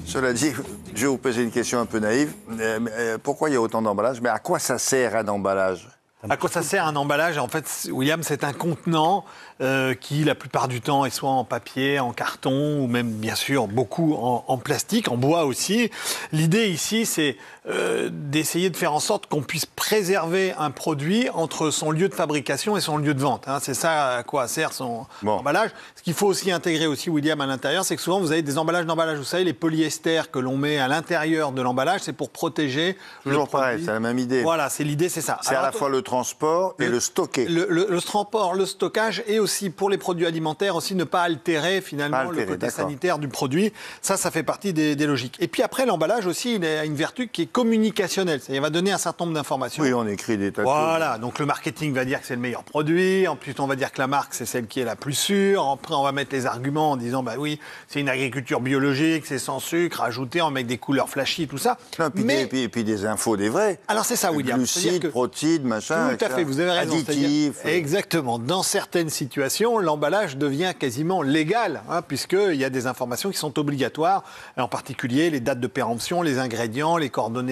Cela dit, je vais vous poser une question un peu naïve. Pourquoi il y a autant d'emballages? Mais à quoi ça sert un emballage? À quoi ça sert un emballage? En fait, William, c'est un contenant qui, la plupart du temps, est soit en papier, en carton, ou même, bien sûr, beaucoup en plastique, en bois aussi. L'idée ici, c'est d'essayer de faire en sorte qu'on puisse préserver un produit entre son lieu de fabrication et son lieu de vente. Hein. C'est ça à quoi sert son emballage. Ce qu'il faut aussi intégrer, aussi, William, à l'intérieur, c'est que souvent, vous avez des emballages d'emballage. Vous savez, les polyesters que l'on met à l'intérieur de l'emballage, c'est pour protéger Toujours pareil, c'est la même idée. Voilà, c'est l'idée, c'est ça. C'est à la fois le transport et le stocker. Le transport, le stockage et aussi pour les produits alimentaires, aussi ne pas altérer finalement le côté sanitaire du produit. Ça fait partie des logiques. Et puis après, l'emballage aussi, il a une vertu qui est communicationnelle. Il va donner un certain nombre d'informations. Oui, on écrit des tas de choses. Voilà, donc le marketing va dire que c'est le meilleur produit. En plus, on va dire que la marque, c'est celle qui est la plus sûre. Après, on va mettre les arguments en disant, bah oui, c'est une agriculture biologique, c'est sans sucre, ajouté, on met des couleurs flashy, tout ça. Non, et puis des infos, des vrais. Alors c'est ça, William. Glucides, protides, machin. Tout à fait, vous avez raison. Additifs. Exactement. Dans certaines situations, l'emballage devient quasiment légal, hein, puisqu'il y a des informations qui sont obligatoires, en particulier les dates de péremption, les ingrédients, les coordonnées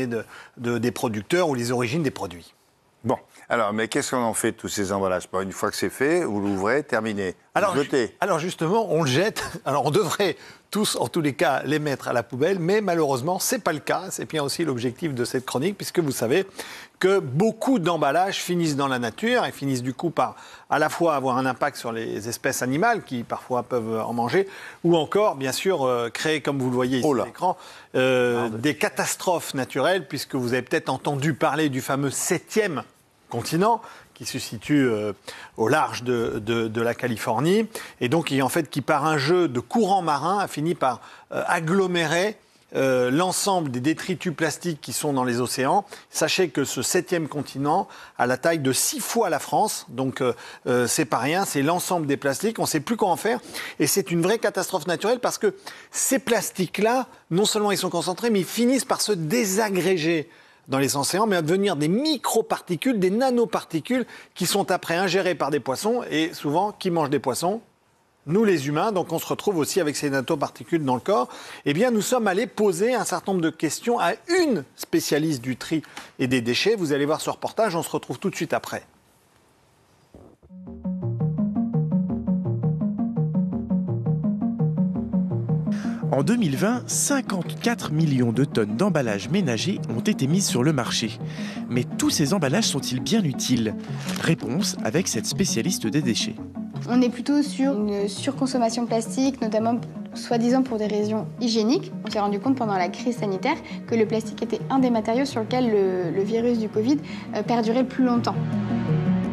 des producteurs ou les origines des produits. Bon, alors, mais qu'est-ce qu'on en fait de tous ces emballages? Une fois que c'est fait, vous l'ouvrez, terminé. Alors justement, on le jette. Alors on devrait tous, en tous les cas, les mettre à la poubelle, mais malheureusement, c'est pas le cas. C'est bien aussi l'objectif de cette chronique, puisque vous savez que beaucoup d'emballages finissent dans la nature et finissent du coup par à la fois avoir un impact sur les espèces animales qui parfois peuvent en manger, ou encore, bien sûr, créer, comme vous le voyez ici à l'écran, des catastrophes naturelles, puisque vous avez peut-être entendu parler du fameux 7e continent, qui se situe au large de la Californie, et donc qui par un jeu de courants marins a fini par agglomérer l'ensemble des détritus plastiques qui sont dans les océans. Sachez que ce 7e continent a la taille de 6 fois la France, donc c'est pas rien, c'est l'ensemble des plastiques, on ne sait plus quoi en faire, et c'est une vraie catastrophe naturelle parce que ces plastiques-là, non seulement ils sont concentrés, mais ils finissent par se désagréger dans les océans, mais à devenir des microparticules, des nanoparticules qui sont après ingérées par des poissons, et souvent, qui mangent des poissons? Nous, les humains, donc on se retrouve aussi avec ces nanoparticules dans le corps. Eh bien, nous sommes allés poser un certain nombre de questions à une spécialiste du tri et des déchets. Vous allez voir ce reportage, on se retrouve tout de suite après. En 2020, 54 millions de tonnes d'emballages ménagers ont été mises sur le marché. Mais tous ces emballages sont-ils bien utiles? Réponse avec cette spécialiste des déchets. On est plutôt sur une surconsommation plastique, notamment soi-disant pour des raisons hygiéniques. On s'est rendu compte pendant la crise sanitaire que le plastique était un des matériaux sur lequel le virus du Covid perdurait le plus longtemps.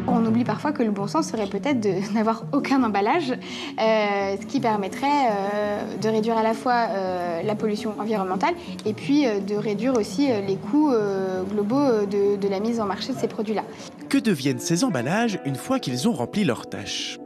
On oublie parfois que le bon sens serait peut-être de n'avoir aucun emballage, ce qui permettrait de réduire à la fois la pollution environnementale et puis de réduire aussi les coûts globaux de la mise en marché de ces produits-là. Que deviennent ces emballages une fois qu'ils ont rempli leur tâche?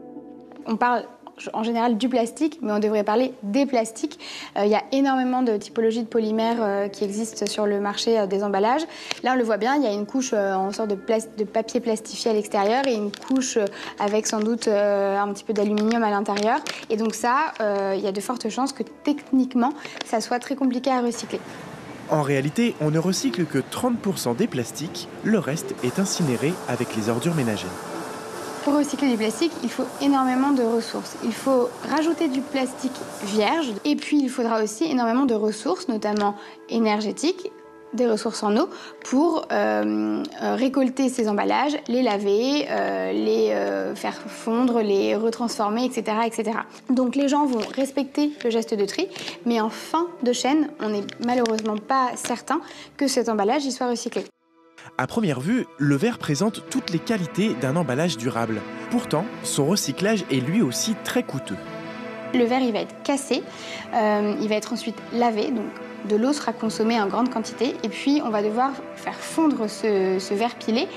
On parle en général du plastique, mais on devrait parler des plastiques. Il y a énormément de typologies de polymères qui existent sur le marché des emballages. Là, on le voit bien, il y a une couche en sorte de papier plastifié à l'extérieur et une couche avec sans doute un petit peu d'aluminium à l'intérieur. Et donc ça, il y a de fortes chances que techniquement, ça soit très compliqué à recycler. En réalité, on ne recycle que 30% des plastiques, le reste est incinéré avec les ordures ménagères. Pour recycler du plastique, il faut énormément de ressources. Il faut rajouter du plastique vierge et puis il faudra aussi énormément de ressources, notamment énergétiques, des ressources en eau, pour récolter ces emballages, les laver, les faire fondre, les retransformer, etc., etc. Donc les gens vont respecter le geste de tri, mais en fin de chaîne, on n'est malheureusement pas certain que cet emballage y soit recyclé. À première vue, le verre présente toutes les qualités d'un emballage durable. Pourtant, son recyclage est lui aussi très coûteux. Le verre, il va être cassé, il va être ensuite lavé, donc de l'eau sera consommée en grande quantité, et puis on va devoir faire fondre ce verre pilé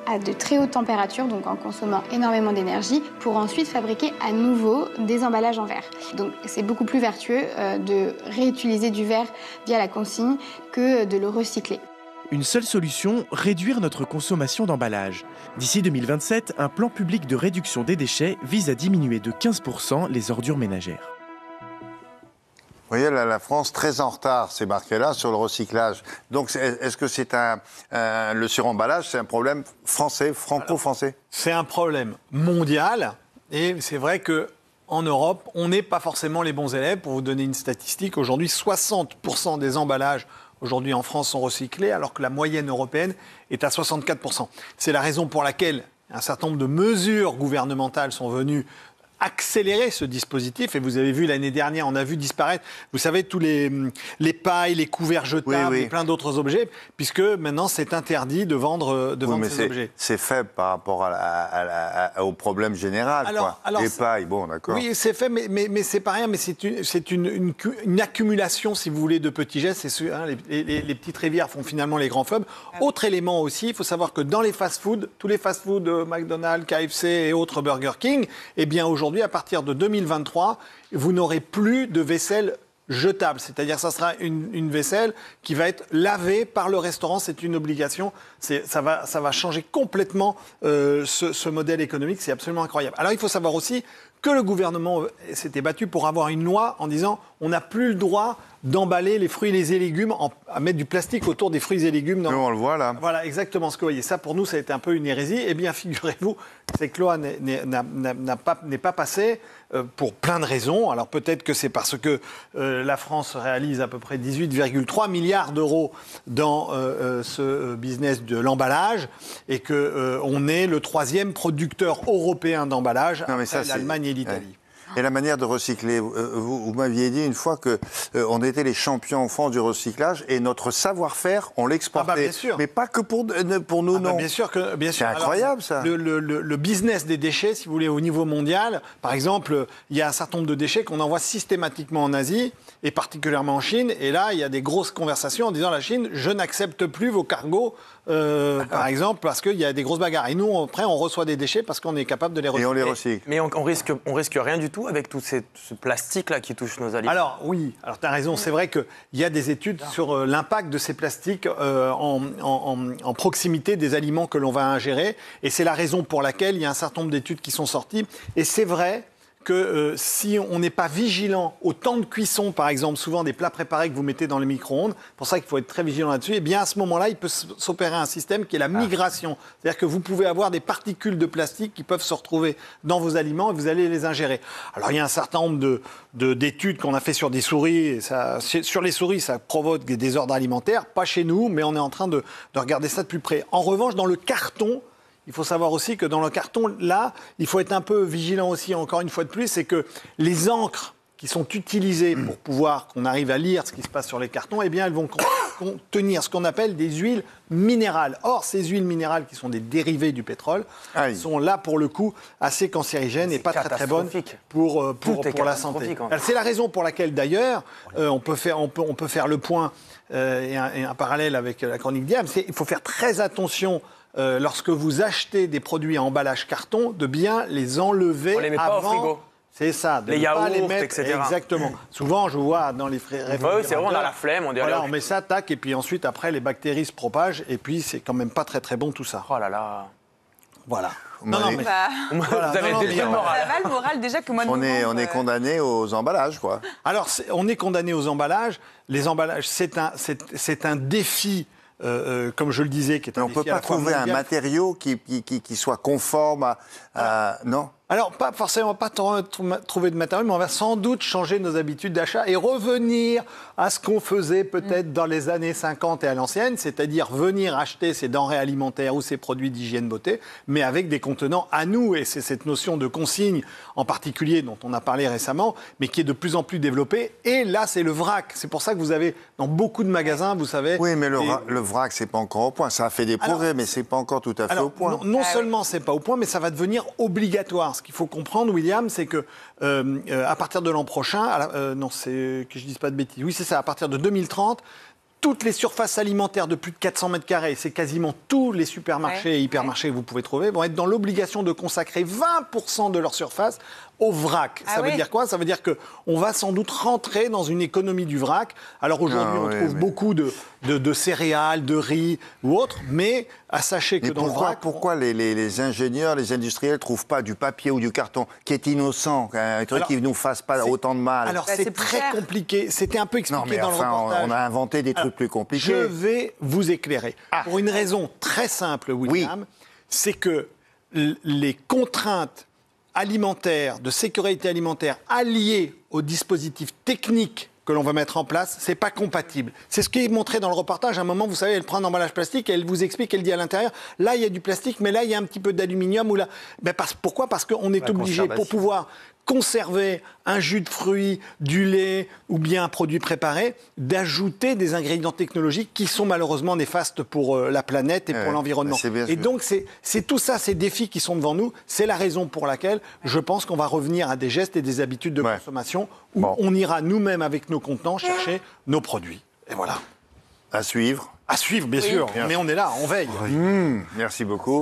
à de très hautes températures, donc en consommant énormément d'énergie, pour ensuite fabriquer à nouveau des emballages en verre. Donc c'est beaucoup plus vertueux de réutiliser du verre via la consigne que de le recycler. Une seule solution, réduire notre consommation d'emballage. D'ici 2027, un plan public de réduction des déchets vise à diminuer de 15% les ordures ménagères. Vous voyez, là, la France, très en retard, c'est marqué là, sur le recyclage. Donc, est-ce que c'est le suremballage, c'est un problème français, franco-français? C'est un problème mondial. Et c'est vrai qu'en Europe, on n'est pas forcément les bons élèves. Pour vous donner une statistique, aujourd'hui, 60% des emballages aujourd'hui en France sont recyclés, alors que la moyenne européenne est à 64%. C'est la raison pour laquelle un certain nombre de mesures gouvernementales sont venues accélérer ce dispositif. Et vous avez vu l'année dernière, on a vu disparaître, vous savez, tous les pailles, les couverts jetables et plein d'autres objets, puisque maintenant c'est interdit de vendre ces objets. C'est faible par rapport au problème général. Les pailles, bon, d'accord. Oui, c'est fait, mais c'est pas rien, mais c'est une accumulation, si vous voulez, de petits gestes. Les petites rivières font finalement les grands fleuves. Autre élément aussi, il faut savoir que dans les fast-foods, tous les fast-foods, McDonald's, KFC et autres Burger King, eh bien aujourd'hui, à partir de 2023, vous n'aurez plus de vaisselle jetable. C'est-à-dire ça sera une vaisselle qui va être lavée par le restaurant. C'est une obligation. Ça va changer complètement ce modèle économique. C'est absolument incroyable. Alors, il faut savoir aussi que le gouvernement s'était battu pour avoir une loi en disant on n'a plus le droit d'emballer les fruits et les légumes, à mettre du plastique autour des fruits et légumes. On le voit là. Voilà, exactement ce que vous voyez. Ça, pour nous, ça a été un peu une hérésie. Eh bien, figurez-vous, cette loi n'est pas passée pour plein de raisons. Alors peut-être que c'est parce que la France réalise à peu près 18,3 milliards d'euros dans ce business de l'emballage et qu'on est le 3e producteur européen d'emballage après l'Allemagne et l'Italie. Ouais. Et la manière de recycler, vous m'aviez dit une fois qu'on était les champions en France du recyclage et notre savoir-faire, on l'exportait. Bien sûr. Mais pas que pour nous, non. Bien sûr. C'est incroyable, ça. Le business des déchets, si vous voulez, au niveau mondial, par exemple, il y a un certain nombre de déchets qu'on envoie systématiquement en Asie et particulièrement en Chine. Et là, il y a des grosses conversations en disant la Chine, je n'accepte plus vos cargos, par exemple, parce qu'il y a des grosses bagarres. Et nous, après, on reçoit des déchets parce qu'on est capable de les recycler. Et on les recycle. Mais on risque rien du tout avec tout ce plastique-là qui touche nos aliments. Alors oui, tu as raison, c'est vrai qu'il y a des études sur l'impact de ces plastiques en proximité des aliments que l'on va ingérer. Et c'est la raison pour laquelle il y a un certain nombre d'études qui sont sorties. Et c'est vrai que si on n'est pas vigilant au temps de cuisson, par exemple, souvent des plats préparés que vous mettez dans le micro-ondes, pour ça qu'il faut être très vigilant là-dessus, et bien à ce moment-là, il peut s'opérer un système qui est la migration. C'est-à-dire que vous pouvez avoir des particules de plastique qui peuvent se retrouver dans vos aliments et vous allez les ingérer. Alors il y a un certain nombre d'études qu'on a fait sur des souris, et sur les souris, ça provoque des désordres alimentaires, pas chez nous, mais on est en train de regarder ça de plus près. En revanche, dans le carton, il faut savoir aussi que dans le carton, là, il faut être un peu vigilant aussi, encore une fois de plus, c'est que les encres qui sont utilisées pour pouvoir qu'on arrive à lire ce qui se passe sur les cartons, eh bien, elles vont contenir ce qu'on appelle des huiles minérales. Or, ces huiles minérales, qui sont des dérivés du pétrole, sont là, pour le coup, assez cancérigènes et pas très, très bonnes pour la santé. C'est la raison pour laquelle, d'ailleurs, on peut faire le point et un parallèle avec la chronique d'hier. Il faut faire très attention lorsque vous achetez des produits à emballage carton, de bien les enlever avant. On les met pas au frigo. C'est ça, les yaourts, pas les mettre, etc. Exactement. Souvent, je vois dans les réfrigérateurs. Oui, c'est vrai, on a la flemme, on dirait. Voilà, on met ça, tac, et puis ensuite, après, les bactéries se propagent, et puis c'est quand même pas très très bon tout ça. Oh là là. Voilà. Vous avez déjà le moral. Ça va le moral déjà que moi. On est condamné aux emballages, quoi. Alors, on est condamné aux emballages. Les emballages, c'est un défi. Comme je le disais, qui est un défi. On ne peut pas trouver un matériau qui soit conforme à non. Alors, pas forcément pas trouver de matériaux, mais on va sans doute changer nos habitudes d'achat et revenir à ce qu'on faisait peut-être dans les années 50 et à l'ancienne, c'est-à-dire venir acheter ces denrées alimentaires ou ces produits d'hygiène beauté, mais avec des contenants à nous. Et c'est cette notion de consigne, en particulier, dont on a parlé récemment, mais qui est de plus en plus développée. Et là, c'est le vrac. C'est pour ça que vous avez, dans beaucoup de magasins, vous savez... Oui, mais le vrac, c'est pas encore au point. Ça a fait des progrès, mais c'est pas encore tout à fait au point. Non seulement c'est pas au point, mais ça va devenir obligatoire. Ce qu'il faut comprendre, William, c'est que à partir de l'an prochain, non, c'est que je dise pas de bêtises. Oui, c'est ça. À partir de 2030, toutes les surfaces alimentaires de plus de 400 mètres carrés, c'est quasiment tous les supermarchés et hypermarchés que vous pouvez trouver, vont être dans l'obligation de consacrer 20% de leur surface au vrac. Ça veut dire quoi? Ça veut dire qu'on va sans doute rentrer dans une économie du vrac. Alors aujourd'hui, on trouve beaucoup de céréales, de riz ou autres, mais sachez que dans le vrac... Pourquoi les ingénieurs, les industriels ne trouvent pas du papier ou du carton qui est innocent, un truc qui ne nous fasse pas autant de mal? Alors c'est très compliqué, c'était un peu expliqué dans le reportage. On a inventé des trucs plus compliqués. Je vais vous éclairer. Pour une raison très simple, William, c'est que les contraintes alimentaires, de sécurité alimentaire, alliées aux dispositifs techniques que l'on va mettre en place, c'est pas compatible. C'est ce qui est montré dans le reportage. À un moment, vous savez, elle prend un emballage plastique et elle vous explique, elle dit à l'intérieur, là, il y a du plastique, mais là, il y a un petit peu d'aluminium. Ou là... Pourquoi? Parce qu'on est obligé, pour pouvoir conserver un jus de fruits, du lait ou bien un produit préparé, d'ajouter des ingrédients technologiques qui sont malheureusement néfastes pour la planète et pour l'environnement. Et donc, c'est tout ça, ces défis qui sont devant nous. C'est la raison pour laquelle je pense qu'on va revenir à des gestes et des habitudes de consommation où on ira nous-mêmes avec nos contenants chercher nos produits. Et voilà. À suivre. À suivre, bien sûr. Mais on est là, on veille. Merci beaucoup.